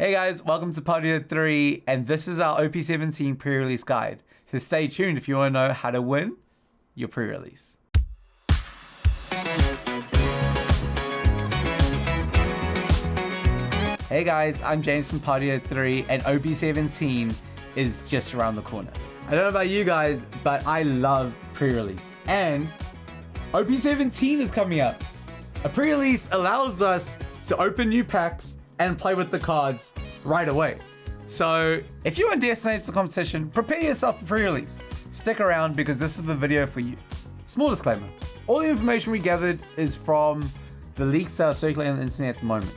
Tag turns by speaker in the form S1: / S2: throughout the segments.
S1: Hey guys, welcome to Party of 3, and this is our OP17 pre-release guide. So stay tuned if you want to know how to win your pre-release. Hey guys, I'm James from Party of 3, and OP17 is just around the corner. I don't know about you guys, but I love pre-release. And OP17 is coming up. A pre-release allows us to open new packs and play with the cards right away. So if you want to destinate the competition, prepare yourself for pre-release. Stick around because this is the video for you. Small disclaimer, all the information we gathered is from the leaks that are circulating on the internet at the moment.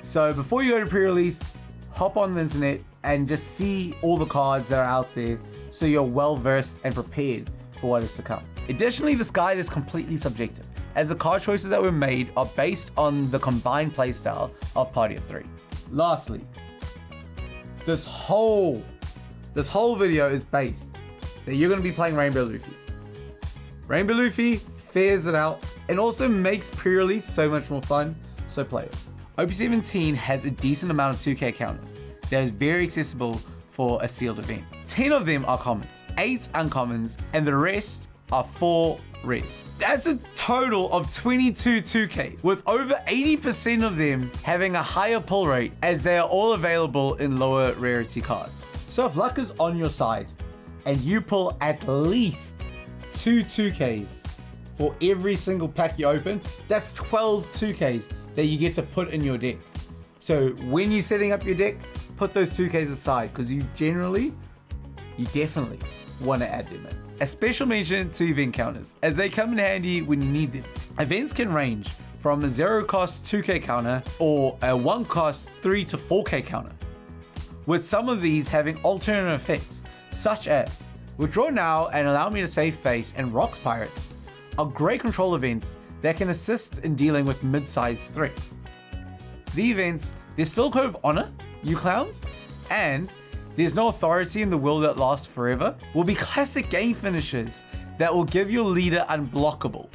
S1: So before you go to pre-release, hop on the internet and just see all the cards that are out there so you're well versed and prepared for what is to come. Additionally, this guide is completely subjective, as the card choices that were made are based on the combined playstyle of Party of 3. Lastly, this whole video is based that you're going to be playing Rainbow Luffy. Rainbow Luffy fares it out and also makes pre-release so much more fun, so play it. OP17 has a decent amount of 2k counters that is very accessible for a sealed event. 10 of them are commons, 8 uncommons, and the rest are 4 rares. That's a total of 22 2Ks, with over 80% of them having a higher pull rate as they are all available in lower rarity cards. So if luck is on your side and you pull at least 2 2Ks for every single pack you open, that's 12 2Ks that you get to put in your deck. So when you're setting up your deck, put those 2Ks aside because you definitely want to add them in. A special mention to event counters, as they come in handy when you need them. Events can range from a 0 cost 2k counter or a 1 cost 3 to 4k counter, with some of these having alternate effects, such as Withdraw Now and Allow Me to Save Face and Rocks Pirates are great control events that can assist in dealing with mid-sized threats. The events, there's still Code of Honor, you clowns, and There's No Authority in the Will That Lasts Forever will be classic game finishers that will give your leader unblockable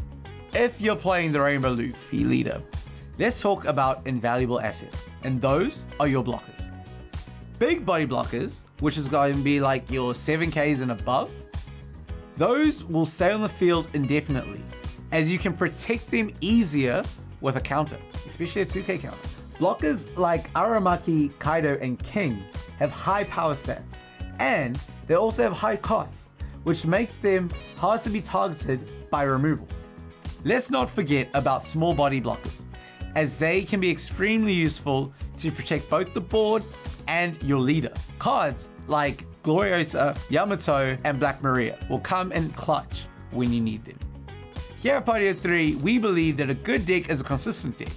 S1: if you're playing the Rainbow Luffy leader. Let's talk about invaluable assets, and those are your blockers. Big body blockers, which is going to be like your 7Ks and above, those will stay on the field indefinitely, as you can protect them easier with a counter, especially a 2k counter. Blockers like Aramaki, Kaido, and King have high power stats, and they also have high costs, which makes them hard to be targeted by removals. Let's not forget about small body blockers, as they can be extremely useful to protect both the board and your leader. Cards like Gloriosa, Yamato, and Black Maria will come in clutch when you need them. Here at Party of 3, we believe that a good deck is a consistent deck.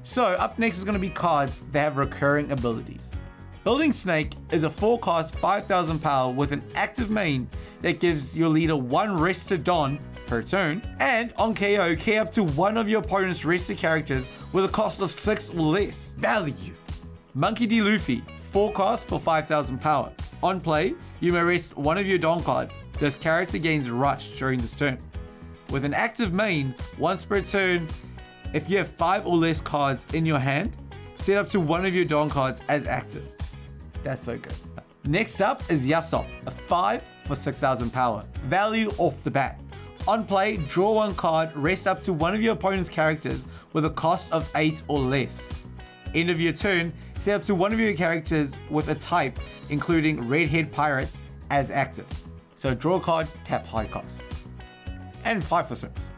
S1: So up next is going to be cards that have recurring abilities. Building Snake is a 4-cost 5,000 power with an active main that gives your leader 1 rested Don per turn, and on KO, key up to one of your opponent's rested characters with a cost of 6 or less. Value. Monkey D. Luffy, 4-cost for 5,000 power. On play, you may rest one of your Don cards. This character gains Rush during this turn. With an active main, once per turn, if you have 5 or less cards in your hand, set up to one of your Don cards as active. That's so good. Next up is Yasop, a 5 for 6,000 power. Value off the bat. On play, draw 1 card, rest up to one of your opponent's characters with a cost of 8 or less. End of your turn, set up to one of your characters with a type, including Redhead Pirates, as active. So draw a card, tap high cost. And 5 for 6.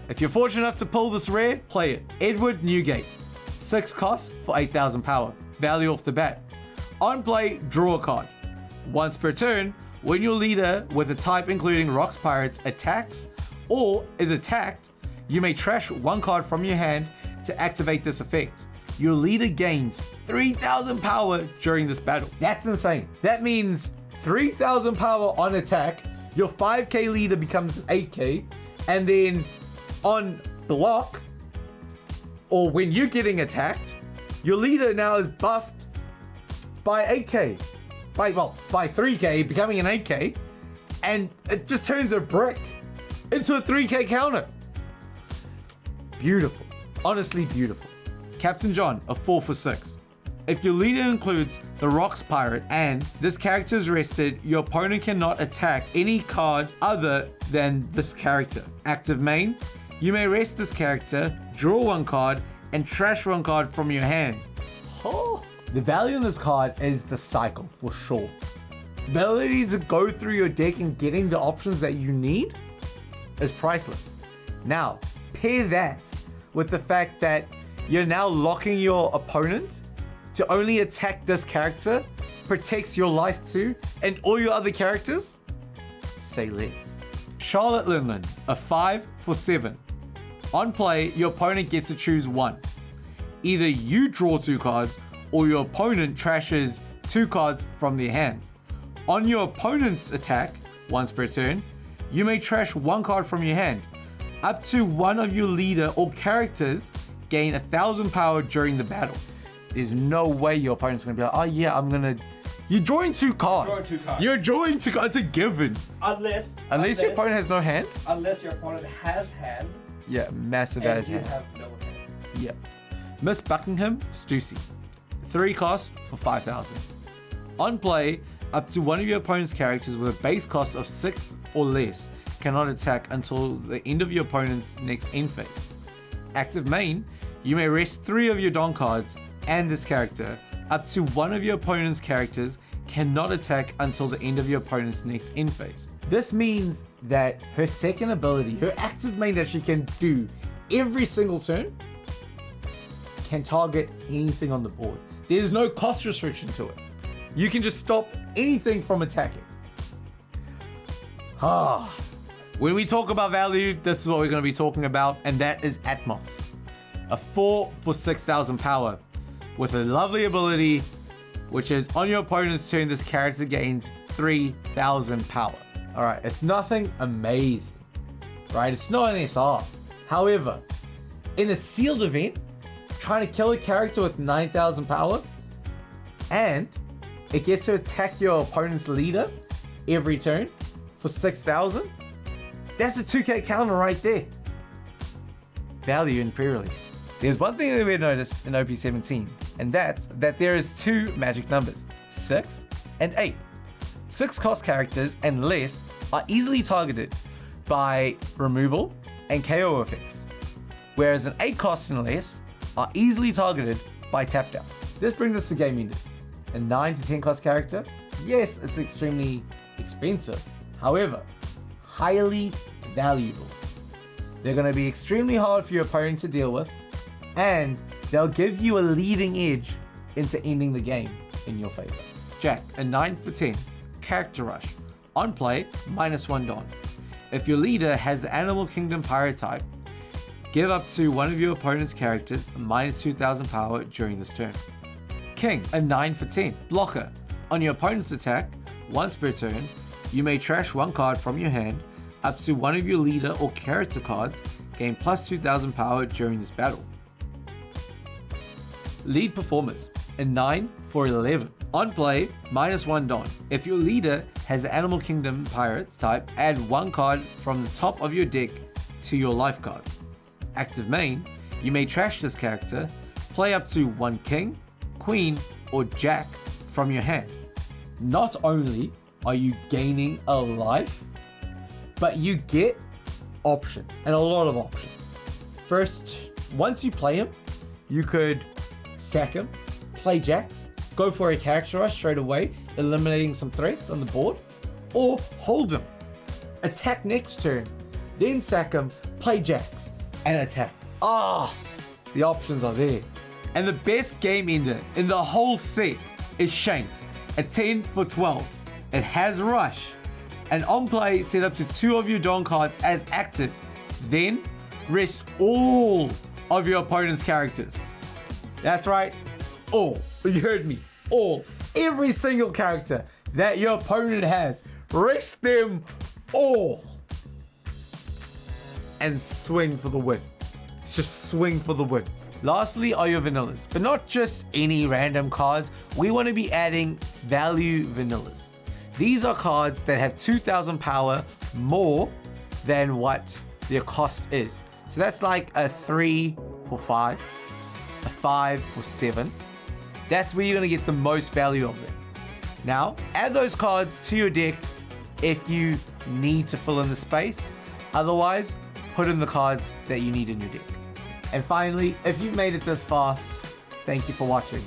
S1: If you're fortunate enough to pull this rare, play it. Edward Newgate, 6 cost for 8,000 power. Value off the bat. On play, draw a card. Once per turn, when your leader with a type including Rocks Pirates attacks or is attacked, you may trash 1 card from your hand to activate this effect. Your leader gains 3,000 power during this battle. That's insane. That means 3,000 power on attack, your 5k leader becomes 8k, and then on block, or when you're getting attacked, your leader now is buffed by 8k, by 3k, becoming an 8k, and it just turns a brick into a 3k counter. Beautiful. Honestly beautiful. Captain John, a 4 for 6. If your leader includes the Rocks Pirate and this character is rested, your opponent cannot attack any card other than this character. Active main, you may rest this character, draw one card, and trash one card from your hand. Oh. The value in this card is the cycle, for sure. The ability to go through your deck and getting the options that you need is priceless. Now, pair that with the fact that you're now locking your opponent to only attack this character, protects your life too, and all your other characters, say less. Charlotte Linlin, a 5 for 7. On play, your opponent gets to choose one. Either you draw 2 cards, or your opponent trashes 2 cards from their hands. On your opponent's attack, once per turn, you may trash 1 card from your hand. Up to one of your leader or characters gain 1,000 power during the battle. There's no way your opponent's gonna be like, oh yeah, you're drawing 2 cards. You're drawing 2 cards. It's a given. Unless your opponent has no hand.
S2: Unless your opponent has hand.
S1: Yeah, massive ass hand.
S2: Have no hand.
S1: Yeah. Miss Buckingham, Stussy. 3 cost for 5,000. On play, up to one of your opponent's characters with a base cost of 6 or less cannot attack until the end of your opponent's next end phase. Active main, you may rest 3 of your Don cards and this character. Up to one of your opponent's characters cannot attack until the end of your opponent's next end phase. This means that her second ability, her active main that she can do every single turn, can target anything on the board. There's no cost restriction to it. You can just stop anything from attacking. When we talk about value, this is what we're going to be talking about, and that is Atmos. A 4 for 6,000 power with a lovely ability, which is on your opponent's turn, this character gains 3,000 power. All right, it's nothing amazing, right? It's not an SR. However, in a sealed event, trying to kill a character with 9,000 power, and it gets to attack your opponent's leader every turn for 6,000. That's a 2k counter right there. Value in pre-release. There's one thing that we noticed in OP17, and that's that there is 2 magic numbers, 6 and 8. 6 cost characters and less are easily targeted by removal and KO effects, whereas an 8 cost and less are easily targeted by tap downs. This brings us to game enders. A 9 to 10 cost character, yes, it's extremely expensive, however, highly valuable. They're going to be extremely hard for your opponent to deal with, and they'll give you a leading edge into ending the game in your favor. Jack, a 9 for 10, character rush. On play, -1 Don. If your leader has the Animal Kingdom Pirate type, give up to one of your opponent's characters -2,000 power during this turn. King, a 9 for 10, blocker. On your opponent's attack, once per turn, you may trash 1 card from your hand. Up to one of your leader or character cards gain +2,000 power during this battle. Lead performers, a 9 for 11. On play, -1 Don. If your leader has the Animal Kingdom Pirates type, add 1 card from the top of your deck to your life cards. Active main, you may trash this character, play up to 1 king, queen, or jack from your hand. Not only are you gaining a life, but you get options, and a lot of options. First, once you play him, you could sack him, play jacks, go for a character rush straight away, eliminating some threats on the board, or hold him, attack next turn, then sack him, play jacks, and attack. The options are there. And the best game ender in the whole set is Shanks, a 10 for 12. It has rush, and on play, set up to 2 of your Don cards as active, then rest all of your opponent's characters. That's right, all. You heard me, all. Every single character that your opponent has, rest them all. And swing for the win. Just swing for the win. Lastly are your vanillas, but not just any random cards. We want to be adding value vanillas. These are cards that have 2,000 power more than what their cost is. So that's like a 3 for 5, a 5 for 7, That's where you're going to get the most value of them. Now, add those cards to your deck if you need to fill in the space. Otherwise, put in the cards that you need in your deck. And finally, if you've made it this far, thank you for watching.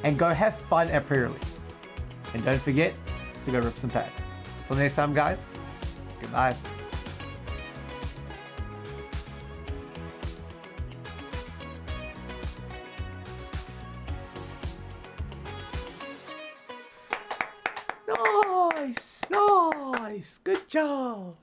S1: And go have fun at pre-release. And don't forget to go rip some packs. Till next time, guys. Goodbye. Nice, nice, good job.